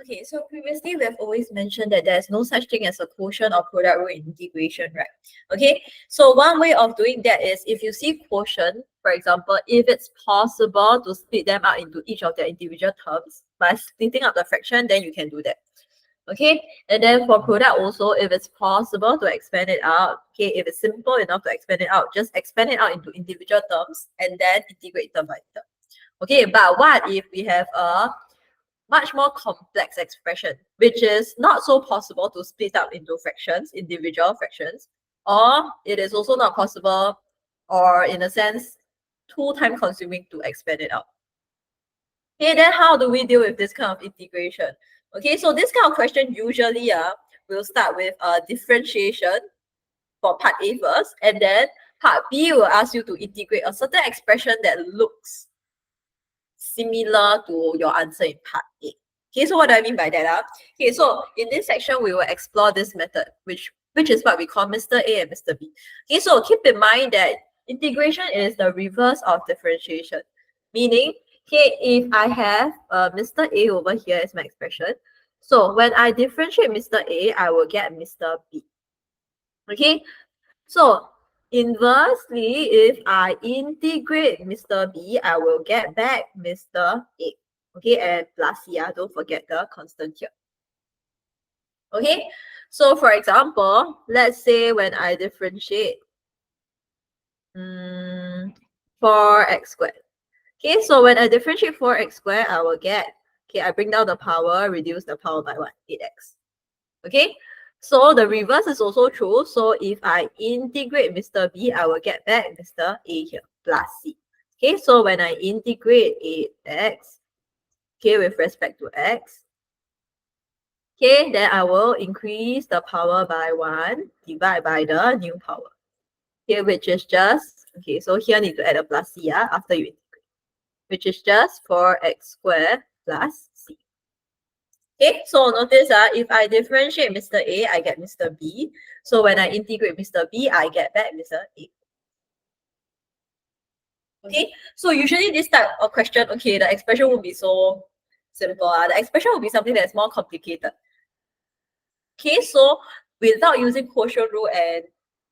Okay, so previously we have always mentioned that there's no such thing as a quotient or product rule in integration, right? Okay, so one way of doing that is if you see quotient, for example, if it's possible to split them out into each of their individual terms by splitting up the fraction, then you can do that. Okay, and then for product also, if it's possible to expand it out, okay, if it's simple enough to expand it out, just expand it out into individual terms and then integrate term by term. Okay, but what if we have a much more complex expression, which is not so possible to split up into fractions, individual fractions, or it is also not possible, or in a sense, too time consuming to expand it out. Okay, then how do we deal with this kind of integration? Okay, so this kind of question usually we'll start with differentiation for part A first, and then part B will ask you to integrate a certain expression that looks similar to your answer in part A. Okay, so what do I mean by that? Okay, so in this section, we will explore this method, which is what we call Mr. A and Mr. B. Okay, so keep in mind that integration is the reverse of differentiation, meaning, okay, if I have Mr. A over here as my expression, so when I differentiate Mr. A, I will get Mr. B. Okay, so inversely, if I integrate Mr. B, I will get back Mr. A. Okay, and plus C, don't forget the constant here. Okay, so for example, let's say when I differentiate 4x squared. Okay, so when I differentiate 4x squared, I will get, okay, I bring down the power, reduce the power by what? 8x. Okay, so the reverse is also true. So if I integrate Mr. B, I will get back Mr. A here, plus C. Okay, so when I integrate 8x, okay, with respect to x, okay, then I will increase the power by 1, divide by the new power. Okay, which is just, okay, so here I need to add a plus C after you integrate, which is just 4x squared plus C. Okay, so notice if I differentiate Mr. A, I get Mr. B. So when I integrate Mr. B, I get back Mr. A. Okay, so usually this type of question, okay, the expression will be so simple. The expression will be something that's more complicated. Okay, so without using quotient rule and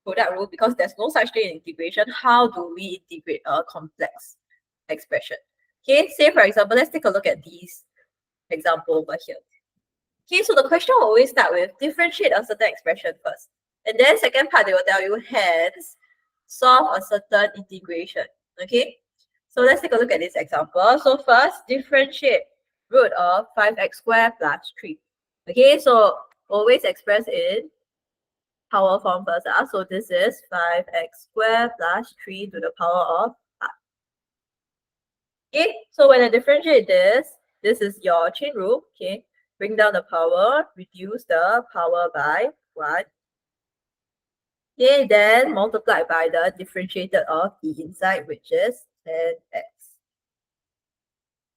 product rule, because there's no such thing in integration, how do we integrate a complex expression? Okay, say for example, let's take a look at these example over here. Okay, so the question will always start with differentiate a certain expression first. And then second part, they will tell you hence solve a certain integration. Okay, so let's take a look at this example. So first, differentiate root of 5x squared plus 3. Okay, so always express in power form first. So this is 5x squared plus 3 to the power of 5. Okay, so when I differentiate this is your chain rule. Okay, bring down the power, reduce the power by 1. Okay, then multiply by the differentiated of the inside, which is 10x.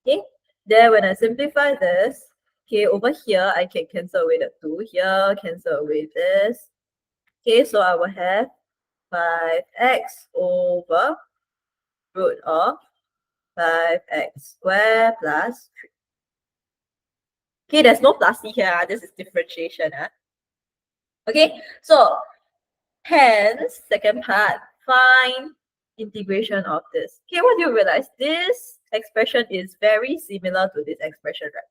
Okay, then when I simplify this, okay, over here, I can cancel away the 2 here, cancel away this. Okay, so I will have 5x over root of 5x squared plus 3. Okay, there's no plus C here. This is differentiation. Okay, so hence, second part, find integration of this. Okay, what do you realize? This expression is very similar to this expression, right?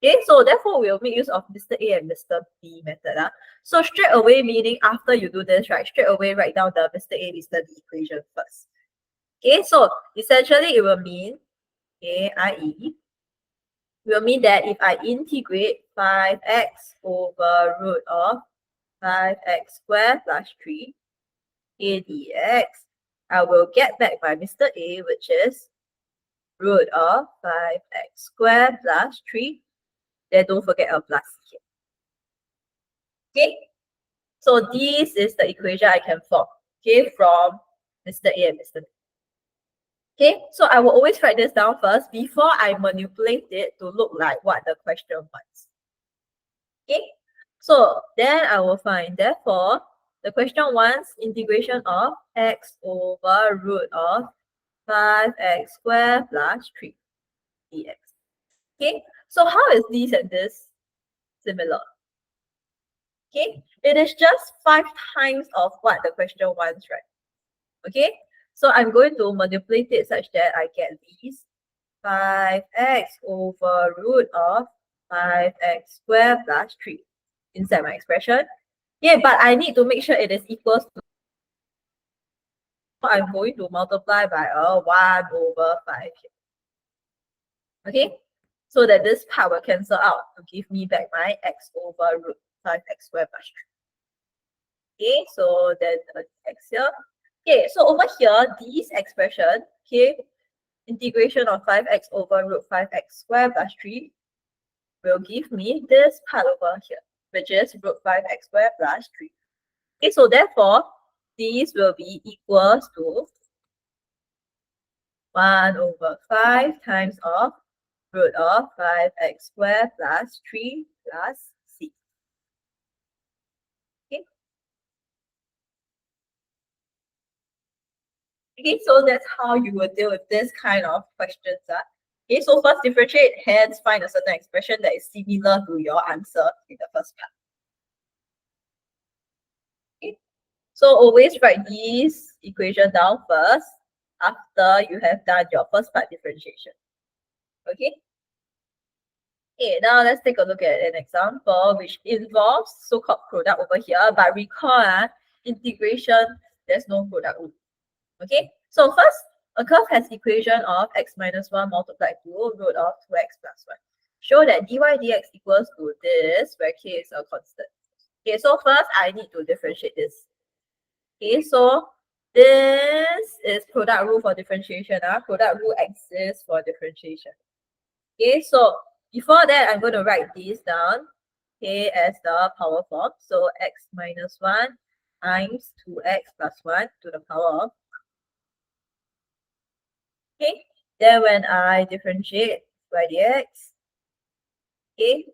Okay, so therefore we'll make use of Mr. A and Mr. B method. So straight away, meaning after you do this, right, straight away write down the Mr. A, Mr. B equation first. Okay, so essentially it will mean, okay, i.e., will mean that if I integrate 5x over root of 5x squared plus 3 a dx, I will get back by Mr. A, which is root of 5x squared plus 3. Then don't forget a plus here. Okay, so this is the equation I can form, okay, from Mr. A and Mr. B. Okay, so I will always write this down first before I manipulate it to look like what the question wants. Okay, so then I will find, therefore, the question wants integration of x over root of 5x squared plus 3 dx. Okay, so how is this and this similar. Okay, it is just 5 times of what the question wants, right? Okay, so I'm going to manipulate it such that I get these 5x over root of 5x squared plus 3 inside my expression. Yeah, but I need to make sure it is equals to, I'm going to multiply by a 1 over 5 here. Okay, so that this part will cancel out to give me back my x over root 5x squared plus 3. Okay, so then x here. Okay, so over here, this expression, okay, integration of 5x over root 5x squared plus 3 will give me this part over here, which is root 5x squared plus 3. Okay, so therefore, these will be equals to 1 over 5 times of root of 5x squared plus 3 plus c. Okay. Okay, so that's how you will deal with this kind of questions. Okay, so first differentiate, hence find a certain expression that is similar to your answer in the first part. Okay, so always write this equation down first after you have done your first part differentiation. Okay. Okay, now let's take a look at an example which involves so-called product over here, but recall integration, there's no product rule. Okay, so first, a curve has equation of x minus 1 multiplied to root of 2x plus 1. Show that dy dx equals to this, where k is a constant. Okay, so first I need to differentiate this. Okay, so this is product rule for differentiation. Product rule exists for differentiation. Okay, so before that, I'm going to write this down, okay, as the power form. So x minus 1 times 2x plus 1 to the power of. Okay, then when I differentiate by dx, okay,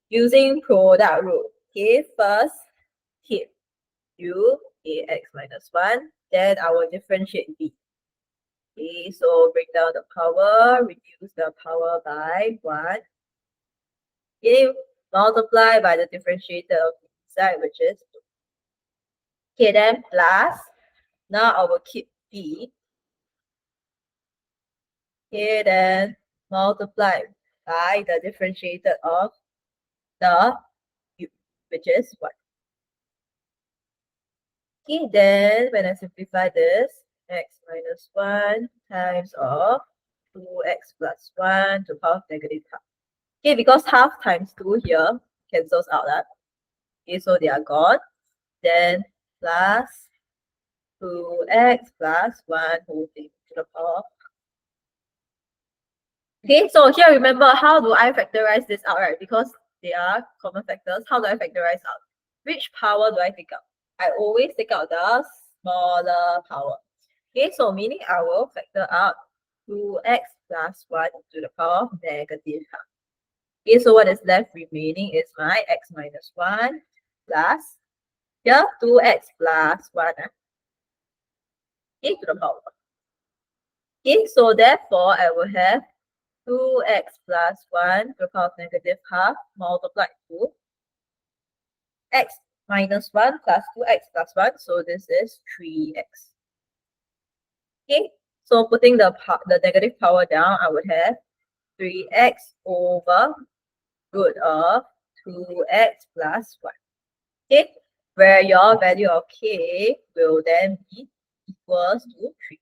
using product rule, okay, first hit u, okay, x minus 1, then I will differentiate b. Okay, so bring down the power, reduce the power by 1. Okay, multiply by the differentiator of the side, which is 2. Okay, then plus, now I will keep b. Okay, then multiply by the differentiator of the u, which is 1. Okay, then when I simplify this, x minus 1 times of 2x plus 1 to the power of negative half. Okay, because half times 2 here cancels out that. Okay, so they are gone. Then plus 2x plus 1 whole thing to the power. Okay, so here remember, how do I factorize this out, right? Because they are common factors. How do I factorize out? Which power do I take out? I always take out the smaller power. Okay, so meaning I will factor out 2x plus 1 to the power of negative half. Okay, so what is left remaining is my x minus 1 plus, here, 2x plus 1. Okay, to the power. Okay, so therefore I will have 2x plus 1 to the power of negative half multiplied to x minus 1 plus 2x plus 1. So this is 3x. Okay, so putting the negative power down, I would have 3x over root of 2x plus 1. Okay, where your value of k will then be equals to 3.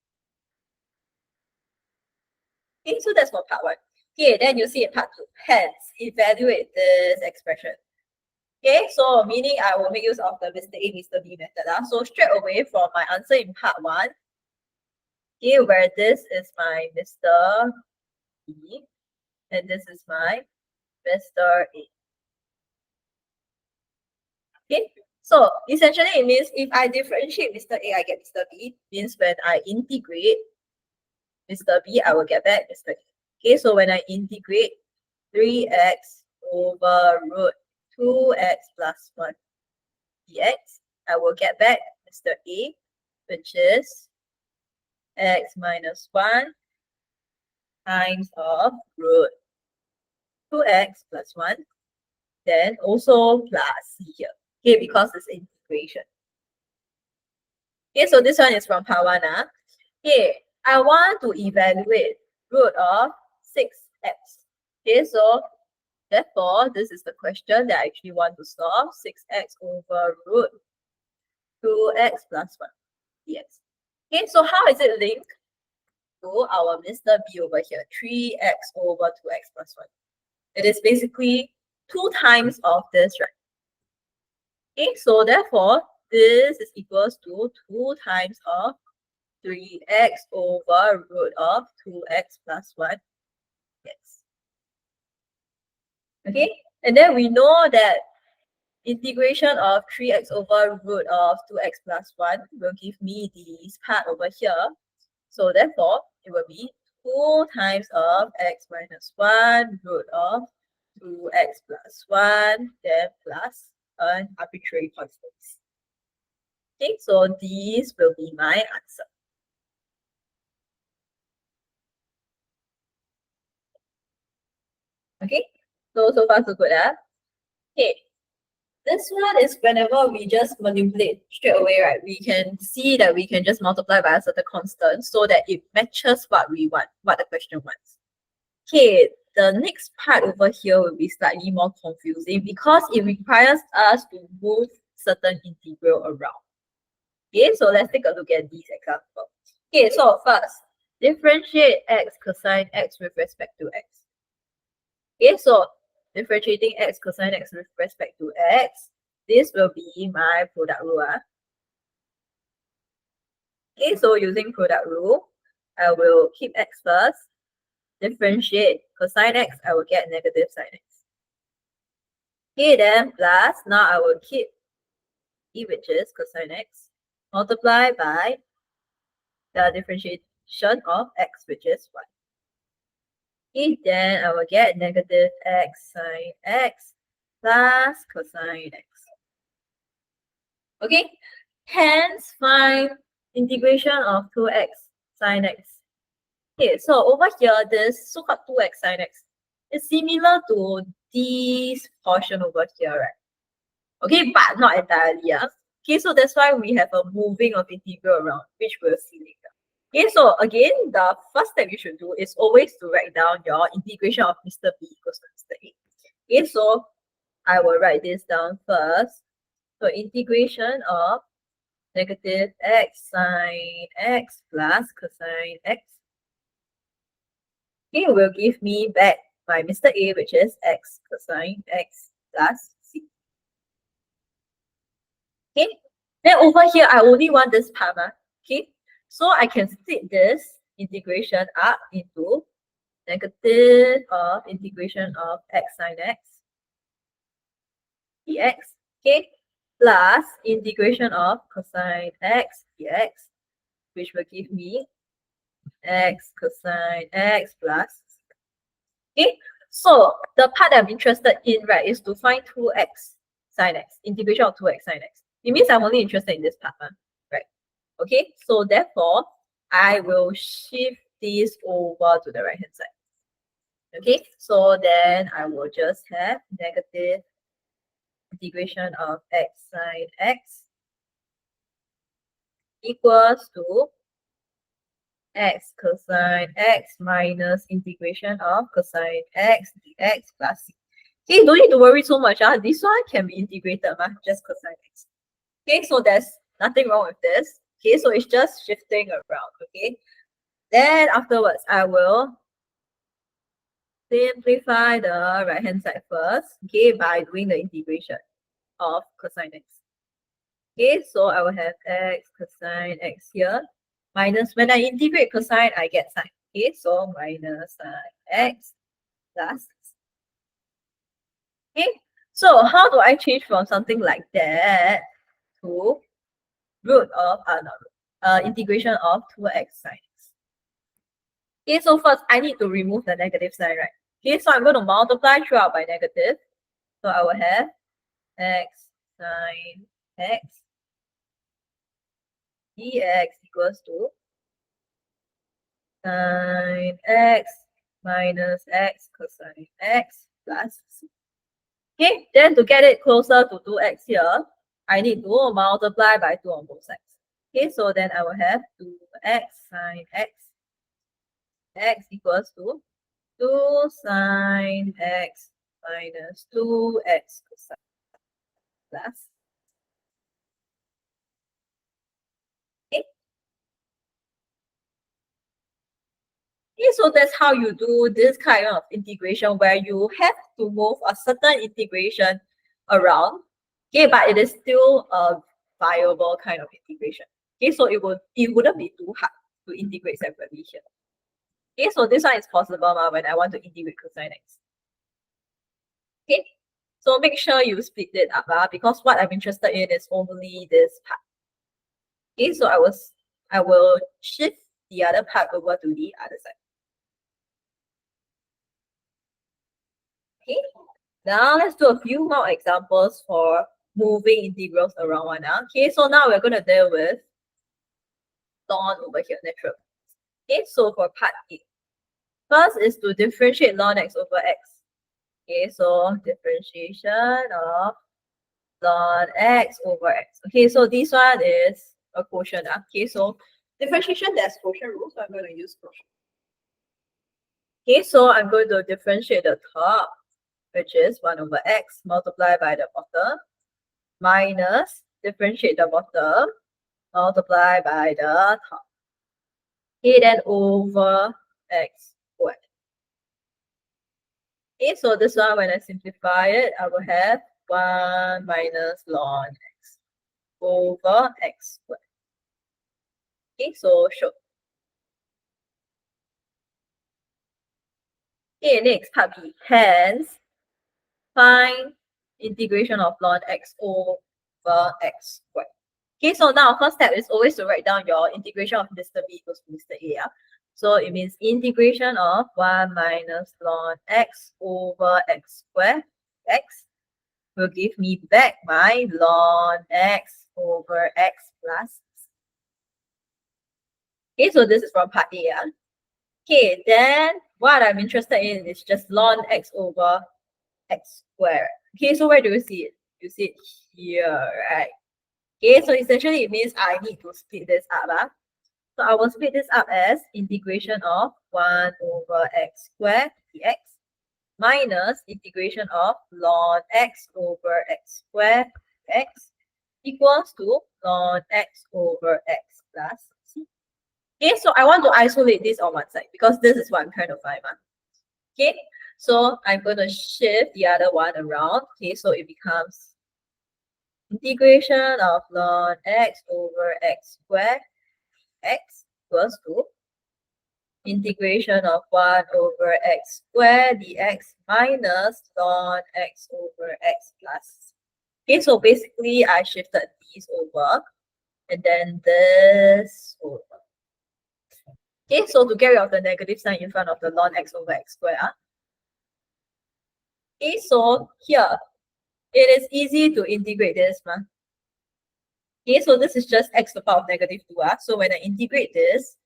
Okay, so that's for part 1. Okay, then you see in part 2. Hence, evaluate this expression. Okay, so meaning I will make use of the Mr. A, Mr. B method. So straight away from my answer in part 1, okay, where this is my Mr. B and this is my Mr. A. Okay, so essentially it means if I differentiate Mr. A, I get Mr. B. Means when I integrate Mr. B, I will get back Mr. A. Okay, so when I integrate 3x over root 2x plus 1 dx, I will get back Mr. A, which is x minus 1 times of root 2x plus 1 then also plus c here. Okay, because it's integration. Okay, so this one is from part 1. Okay, I want to evaluate root of 6x. Okay, so therefore, this is the question that I actually want to solve. 6x over root 2x plus 1 dx. Okay, so how is it linked to our Mr. B over here? 3x over 2x plus 1. It is basically 2 times of this, right? Okay, so therefore, this is equals to 2 times of 3x over root of 2x plus 1. Yes. Okay, and then we know that integration of 3x over root of 2x plus 1 will give me this part over here. So therefore, it will be 2 times of x minus 1 root of 2x plus 1, then plus an arbitrary constant. Okay, so this will be my answer. Okay, so far so good. Okay, this one is whenever we just manipulate straight away, right? We can see that we can just multiply by a certain constant so that it matches what we want, what the question wants. Okay, the next part over here will be slightly more confusing because it requires us to move certain integral around. Okay, so let's take a look at these examples. Okay, so first, differentiate x cosine x with respect to x. Okay, so differentiating x cosine x with respect to x, this will be my product rule. Okay, so using product rule, I will keep x first, differentiate cosine x, I will get negative sine x. Okay, then plus, now I will keep e, which is cosine x, multiply by the differentiation of x, which is 1. Okay, then I will get negative x sine x plus cosine x. Okay, hence find integration of 2x sine x. Okay, so over here, this so-called 2x sine x is similar to this portion over here, right? Okay, but not entirely. Yeah. Okay, so that's why we have a moving of integral around, which we'll see later. Okay, so again, the first step you should do is always to write down your integration of Mr. B equals to Mr. A. Okay, so I will write this down first. So integration of negative x sine x plus cosine x. Okay, will give me back my Mr. A, which is x cosine x plus c. Okay, then over here, I only want this part. Okay, so I can split this integration up into negative of integration of x sine x dx. Okay, plus integration of cosine x dx, which will give me x cosine x plus. Okay, so the part that I'm interested in, right, is to find 2x sine x, integration of 2x sine x. It means I'm only interested in this part, right? Okay, so therefore, I will shift this over to the right hand side. Okay, so then I will just have negative integration of x sine x equals to x cosine x minus integration of cosine x dx plus c. Okay, don't need to worry so much. This one can be integrated, just cosine x. Okay, so there's nothing wrong with this. Okay, so it's just shifting around. Okay, then afterwards, I will simplify the right hand side first. Okay, by doing the integration of cosine x. Okay, so I will have x cosine x here. Minus, when I integrate cosine, I get sine. Okay, so minus sine x plus. Okay, so how do I change from something like that to root of, integration of 2x sine x? Okay, so first I need to remove the negative sign, right? Okay, so I'm going to multiply throughout by negative. So I will have x sine x dx equals to sine x minus x cosine x plus c. Okay, then to get it closer to 2x here, I need to multiply by 2 on both sides. Okay, so then I will have 2x sine x equals to 2 sine x minus 2x cosine plus. Okay. Okay, so that's how you do this kind of integration where you have to move a certain integration around. Okay, but it is still a viable kind of integration. Okay, so it wouldn't be too hard to integrate separately here. Okay, so this one is possible when I want to integrate cosine x. Okay, so make sure you split it up because what I'm interested in is only this part. Okay, so I will shift the other part over to the other side. Okay, now let's do a few more examples for moving integrals around one. Okay, so now we're going to deal with ln over here, natural. Okay, so for part A, first is to differentiate ln x over x. Okay, so differentiation of ln x over x. Okay, so this one is a quotient. Okay, so differentiation, there's quotient rule, so I'm going to use quotient. Okay, so I'm going to differentiate the top, which is 1 over x multiplied by the bottom, minus differentiate the bottom, multiply by the top. Okay, then over x squared. Okay, so this one, when I simplify it, I will have 1 minus ln x over x squared. Okay, so show. Okay, next part B. Hence, find integration of ln x over x squared. Okay, so now first step is always to write down your integration of Mr. B equals to Mr. A. So it means integration of 1 minus ln x over x squared x will give me back my ln x over x plus. Okay, so this is from part A. Okay, then what I'm interested in is just ln x over x squared. Okay, so where do you see it? You see it here, right? Okay, so essentially it means I need to split this up. So I will split this up as integration of 1 over x squared dx minus integration of ln x over x squared x equals to ln x over x plus c. Okay, so I want to isolate this on one side because this is what I'm trying to find. Okay, so I'm going to shift the other one around. Okay, so it becomes integration of ln x over x squared x equals to integration of 1 over x squared dx minus ln x over x plus. Okay, so basically I shifted these over and then this over. Okay, so to get rid of the negative sign in front of the ln x over x squared. Okay, so here it is easy to integrate this. Okay, so this is just x to the power of negative 2. So when I integrate this,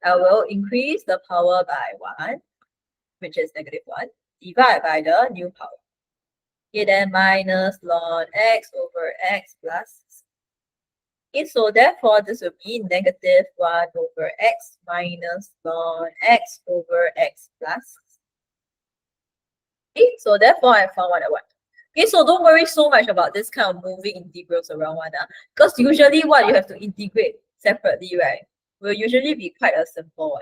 I will increase the power by 1, which is negative 1, divide by the new power. Okay, then minus ln x over x plus. Okay, so therefore this will be negative 1 over x minus ln x over x plus. Okay, so therefore I found what I want. Okay, so don't worry so much about this kind of moving integrals around one, because usually what you have to integrate separately, right, will usually be quite a simple one.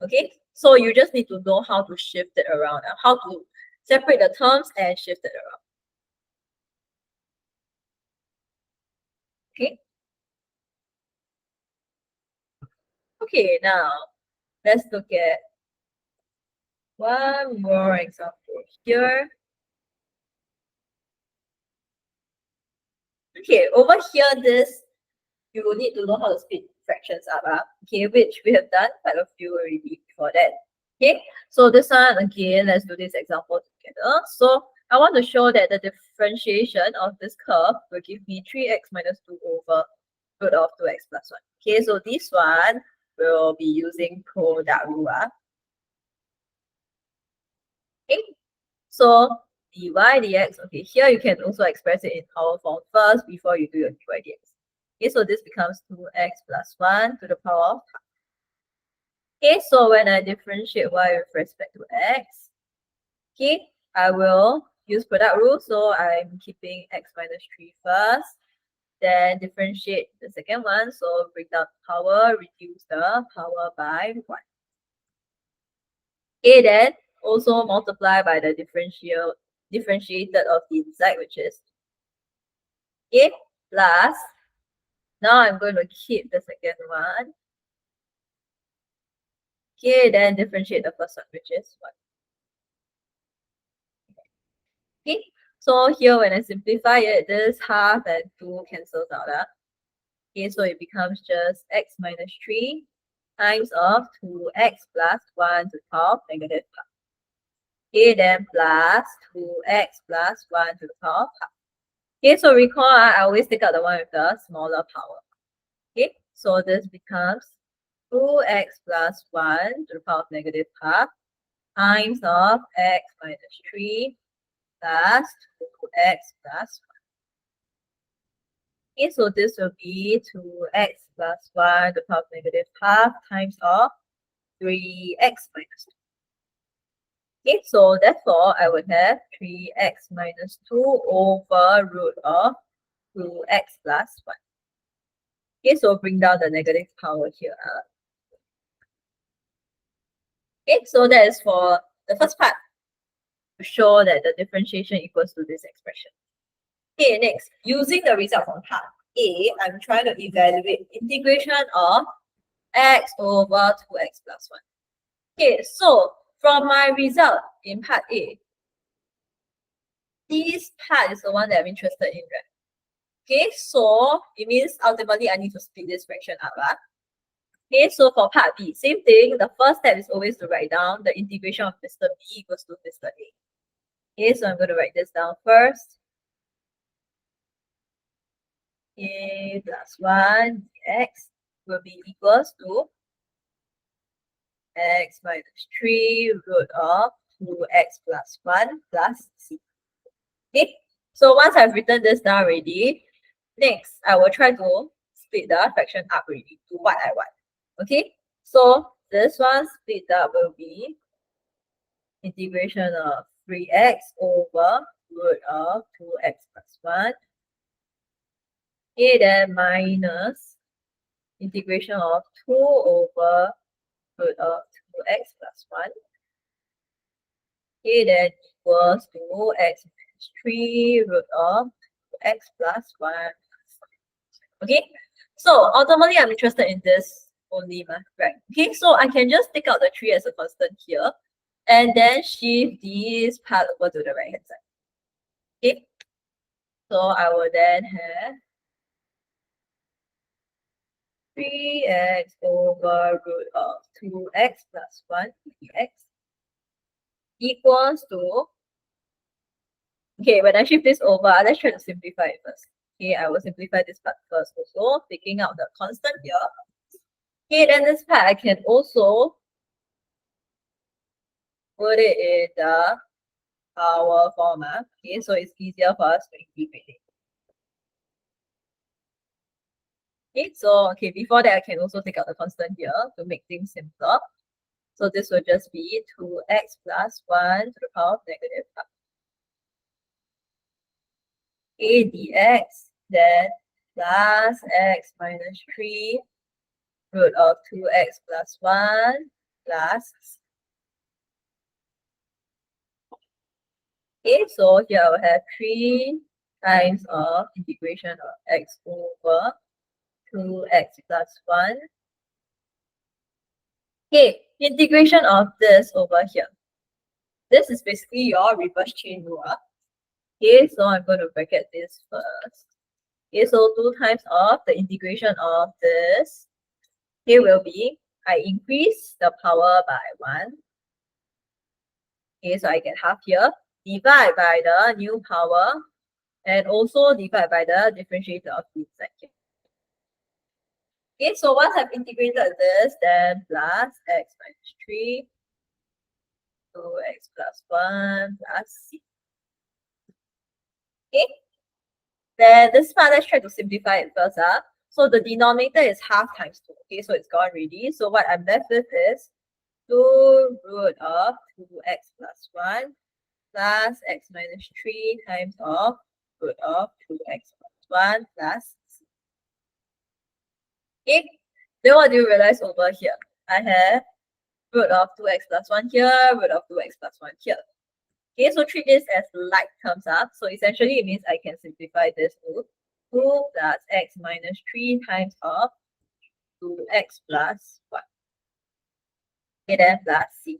Okay, so you just need to know how to shift it around, how to separate the terms and shift it around. Okay. Okay, now let's look at one more example here. Okay, over here, this you will need to know how to split fractions up, okay, which we have done quite a few already before that. Okay, so this one again, let's do this example together. So I want to show that the differentiation of this curve will give me 3x minus 2 over root of 2x plus 1. Okay, so this one will be using product rule. Okay, so dy dx. Okay, here you can also express it in power form first before you do your dy dx. Okay, so this becomes 2x plus 1 to the power of half. Okay, so when I differentiate y with respect to x, okay, I will use product rule. So I'm keeping x minus 3 first, then differentiate the second one. So bring down power, reduce the power by 1. Okay, then also multiply by the differentiated of the inside, which is a plus. Now I'm going to keep the second one. Okay, then differentiate the first one, which is 1. Okay, so here when I simplify it, this half and 2 cancels out. Okay, so it becomes just x minus 3 times of 2x plus 1 to the power of negative half. Okay, then plus 2x plus 1 to the power of half. Okay, so recall I always take out the one with the smaller power. Okay, so this becomes 2x plus 1 to the power of negative half times of x minus 3 plus 2x plus 1. Okay, so this will be 2x plus 1 to the power of negative half times of 3x minus 2. Okay, so therefore I would have 3x minus 2 over root of 2x plus 1. Okay, so bring down the negative power here. Okay, so that is for the first part, to show that the differentiation equals to this expression. Okay, next, using the result from part A, I'm trying to evaluate integration of x over 2x plus 1. Okay, so from my result in part A, this part is the one that I'm interested in, right? Okay, so it means ultimately I need to split this fraction up. Okay, so for part B, same thing. The first step is always to write down the integration of Mr. B equals to Mr. A. Okay, so I'm going to write this down first. A plus 1 dx will be equals to x minus 3 root of 2x plus 1 plus c. Okay, so once I've written this down already, next I will try to split the fraction up already to what I want. Okay, so this one split up will be integration of 3x over root of 2x plus 1. Okay, then minus integration of 2 over root of 2x plus 1. Okay, then equals to x minus 3 root of 2x plus 1. Okay, so ultimately I'm interested in this only, right? Okay, so I can just take out the 3 as a constant here and then shift this part over to the right hand side. Okay, so I will then have 3x over root of 2x plus 1 dx equals to, okay, when I shift this over, let's try to simplify it first. Okay, I will simplify this part first also, taking out the constant here. Okay, then this part I can also put it in the power form. Okay, so it's easier for us to integrate it. Okay, so okay, before that I can also take out the constant here to make things simpler. So this will just be 2x plus 1 to the power of negative half. A dx, then plus x minus 3 root of 2x plus 1 plus. Okay, so here I will have 3 times of integration of x over 2x plus 1. Okay, integration of this over here. This is basically your reverse chain rule. Okay, so I'm going to bracket this first. Okay, so 2 times of the integration of this. Okay, will be, I increase the power by 1. Okay, so I get half here. Divide by the new power. And also divide by the differentiator of the inside here. Okay, so once I've integrated this, then plus x minus 3, 2x plus 1 plus c. Okay. Then this part, let's try to simplify it first. So the denominator is half times 2. Okay, so it's gone already. So what I'm left with is 2 root of 2x plus 1 plus x minus 3 times of root of 2x plus 1 plus c. Okay, then what do you realize over here? I have root of 2x plus 1 here, root of 2x plus 1 here. Okay, so treat this as like terms up. So essentially it means I can simplify this to 2 plus x minus 3 times of 2x plus 1. Okay, then plus c.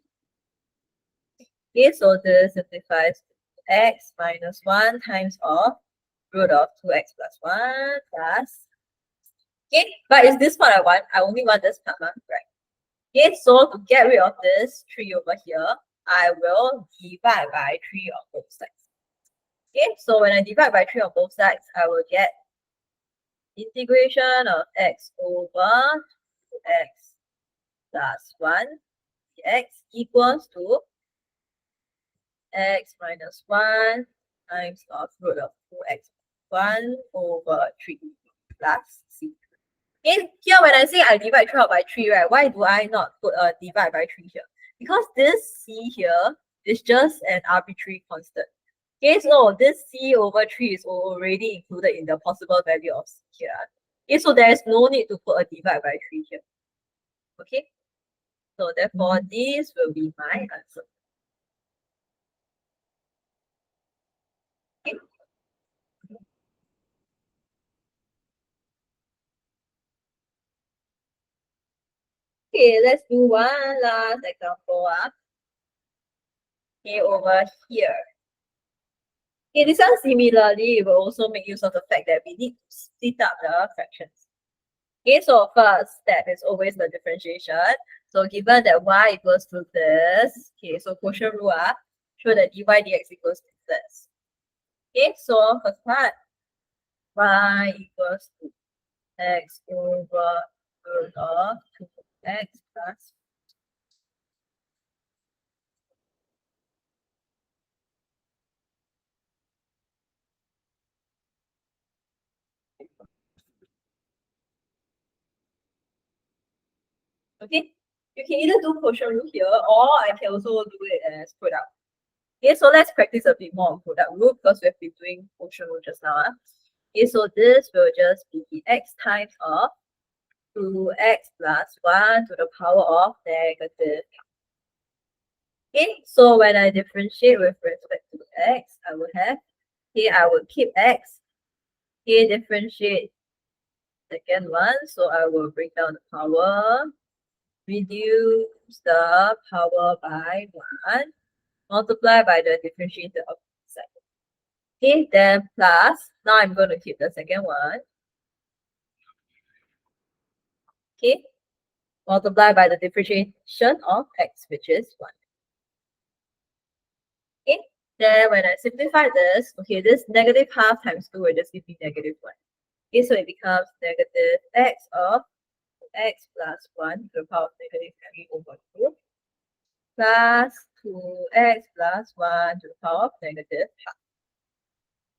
Okay, so this simplifies to x minus 1 times of root of 2x plus 1 plus. Okay, but is this what I want? I only want this part, right? Okay, so to get rid of this 3 over here, I will divide by 3 on both sides. Okay, so when I divide by 3 on both sides, I will get integration of x over x plus 1 dx equals to x minus 1 times of root of 2x 1 over 3 plus c. Okay, here when I say I divide 12 by 3, right, why do I not put a divide by 3 here? Because this c here is just an arbitrary constant. Okay, so this c over 3 is already included in the possible value of c here. Okay, so there is no need to put a divide by 3 here. Okay, so therefore this will be my answer. Okay. Okay, let's do one last example. Okay, over here. Okay, this one similarly will also make use of the fact that we need to split up the fractions. Okay, so first step is always the differentiation. So given that y equals to this, okay, so quotient rule, show that dy dx equals to this. Okay, so first part, y equals to x over root of 2x plus. Okay, you can either do quotient rule here, or I can also do it as product. Okay, so let's practice a bit more on product rule because we've been doing quotient rule just now. Okay, so this will just be x times of 2x plus 1 to the power of negative. Okay, so when I differentiate with respect to x, I will have, okay, I will keep x. Okay, differentiate second one, so I will break down the power, reduce the power by 1, multiply by the differentiated of the side. Okay, then plus, now I'm going to keep the second one. Okay, multiply by the differentiation of x, which is 1. Okay, then when I simplify this, okay, this negative half times 2 will just give me negative 1. Okay, so it becomes negative x of x plus 1 to the power of negative 3 over 2 plus 2x plus 1 to the power of negative half.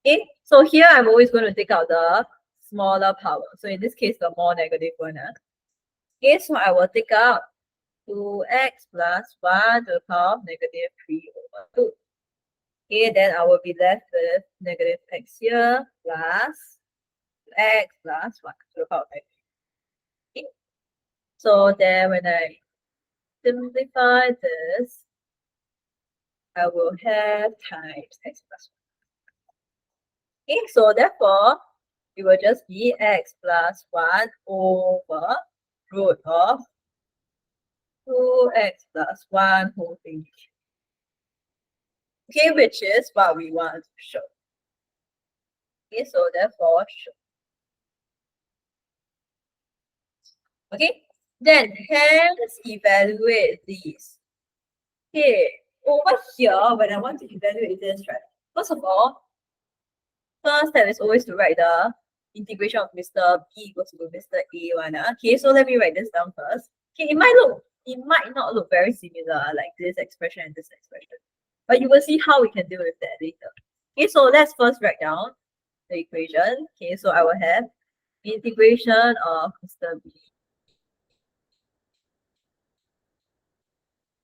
Okay, so here I'm always going to take out the smaller power. So in this case, the more negative one. Okay, so I will take out 2x plus 1 to the power of negative 3 over 2. Okay, then I will be left with negative x here plus x plus 1 to the power of negative. Okay. So then when I simplify this, I will have times x plus 1. Okay, so therefore, it will just be x plus 1 over root of 2x plus 1 whole thing. Okay, which is what we want to show. Okay, so therefore, show. Okay, then hence evaluate these. Okay, over here, when I want to evaluate this, right? First of all, first step is always to write the integration of Mr. B equals to Mr. A one. Okay, so let me write this down first. Okay, it might not look very similar like this expression and this expression, but you will see how we can deal with that later. Okay, so let's first write down the equation. Okay, so I will have integration of Mr. B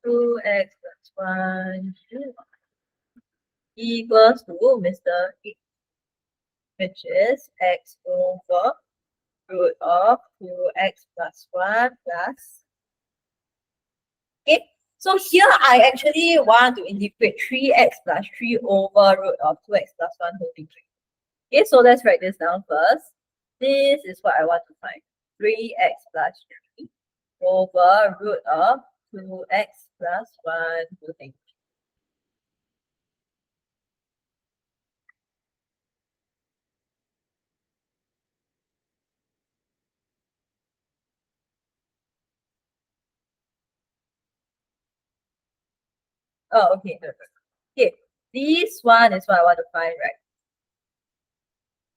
2x plus 1 equals to Mr. A, which is x over root of 2x plus 1 plus. Okay, so here I actually want to integrate 3x plus 3 over root of 2x plus 1 whole thing. Okay, so let's write this down first. This is what I want to find. 3x plus 3 over root of 2x plus 1 whole thing. Oh, okay. No, no, no. Okay, this one is what I want to find, right?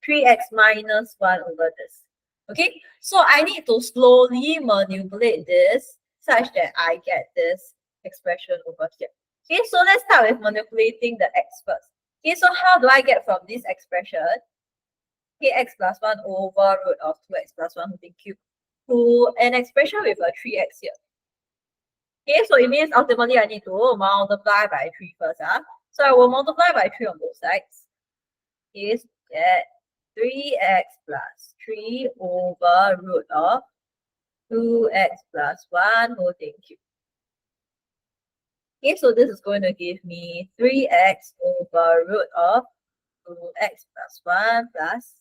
3x minus 1 over this. Okay, so I need to slowly manipulate this such that I get this expression over here. Okay, so let's start with manipulating the x first. Okay, so how do I get from this expression, okay, x plus 1 over root of 2x plus 1 whole thing cubed, to an expression with a 3x here? Okay, so it means ultimately I need to multiply by 3 first. So I will multiply by 3 on both sides. Okay, so get 3x plus 3 over root of 2x plus 1 whole thing cubed. Okay, so this is going to give me 3x over root of 2x plus 1 plus.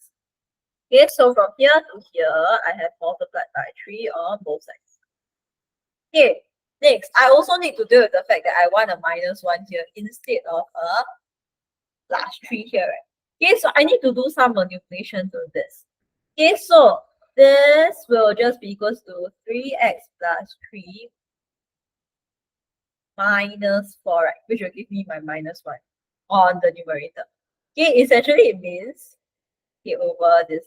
Okay, so from here to here, I have multiplied by 3 on both sides. Okay, next, I also need to deal with the fact that I want a minus 1 here instead of a plus 3 here, right? Okay, so I need to do some manipulation to this. Okay, so this will just be equals to 3x plus 3 minus 4, right? Which will give me my minus 1 on the numerator. Okay, essentially it means, okay, over this,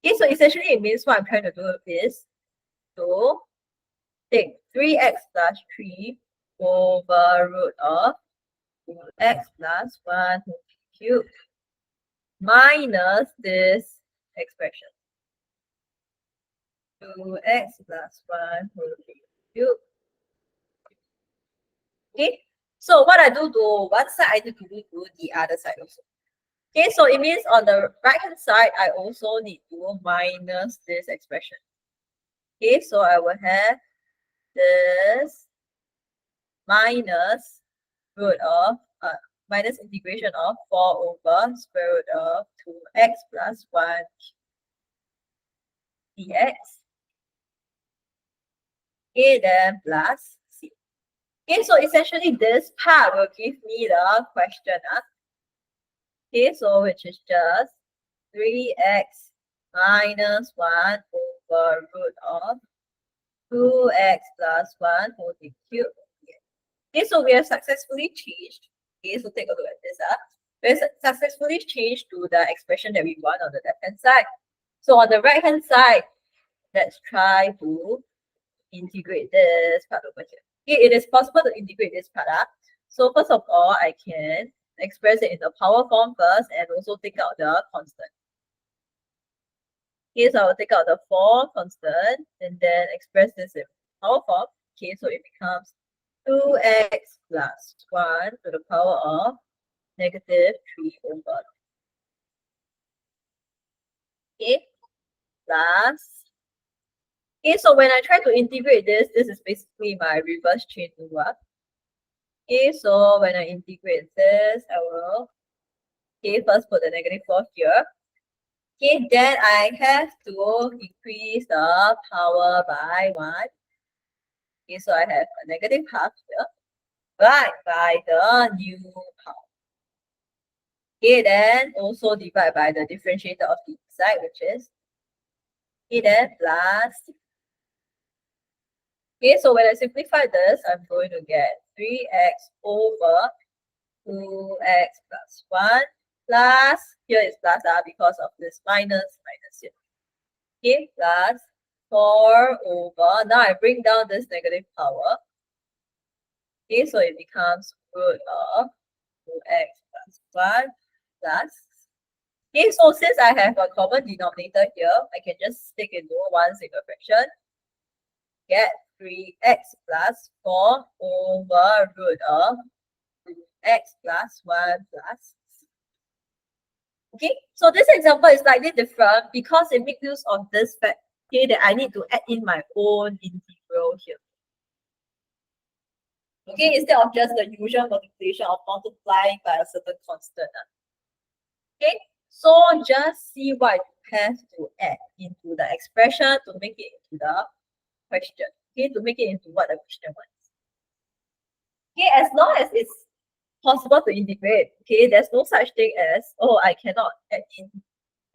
okay, so essentially it means what I'm trying to do is to take 3x plus 3 over root of x plus 1 cubed minus this expression. 2x plus 1 whole cubed. Okay, so what I do to one side, I need to do to the other side also. Okay, so it means on the right hand side, I also need to minus this expression. Okay, so I will have this minus root of minus integration of 4 over square root of 2x plus 1 dx. Okay, then plus c. Okay, so essentially this part will give me the question. Okay, so which is just 3x minus 1 over root of 2x plus 1 whole thing cubed. Okay, so we have successfully changed. Okay, so take a look at this. We have successfully changed to the expression that we want on the left hand side. So on the right hand side, let's try to integrate this part over here. Okay, it is possible to integrate this part. So first of all, I can express it in the power form first and also take out the constant. Okay, so I will take out the 4 constant and then express this in power form. Okay, so it becomes 2x plus 1 to the power of negative 3 over. Okay, plus. Okay, so when I try to integrate this, this is basically my reverse chain over. Okay, so when I integrate this, I will, okay, first put the negative 4 here. Okay, then I have to increase the power by 1. Okay, so I have a negative half here, right, by the new power. Okay, then also divide by the differentiator of the side, which is, okay, then plus. Okay, so when I simplify this, I'm going to get 3x over 2x plus 1 plus, here is plus because of this minus here. Okay, plus 4 over, now I bring down this negative power. Okay, so it becomes root of 2x plus 1 plus. Okay, so since I have a common denominator here, I can just stick into one single fraction. Get 3x plus 4 over root of 2x plus 1 plus. Okay, so this example is slightly different because it makes use of this fact, okay, that I need to add in my own integral here. Okay, instead of just the usual multiplication of multiplying by a certain constant. Okay, so just see what you have to add into the expression to make it into the question. Okay, to make it into what the question wants. Okay, as long as it's possible to integrate, okay, there's no such thing as, oh, I cannot add in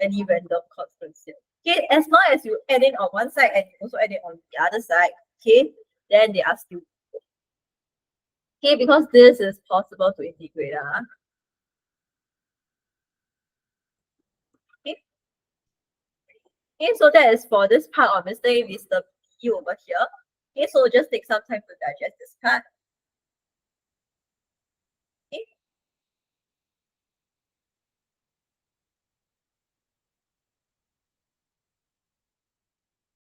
any random constants here. Okay, as long as you add it on one side and you also add it on the other side, okay, then they are still equal. Okay, because this is possible to integrate. Okay. Okay, so that is for this part of Mr. B over here. Okay, so just take some time to digest this part.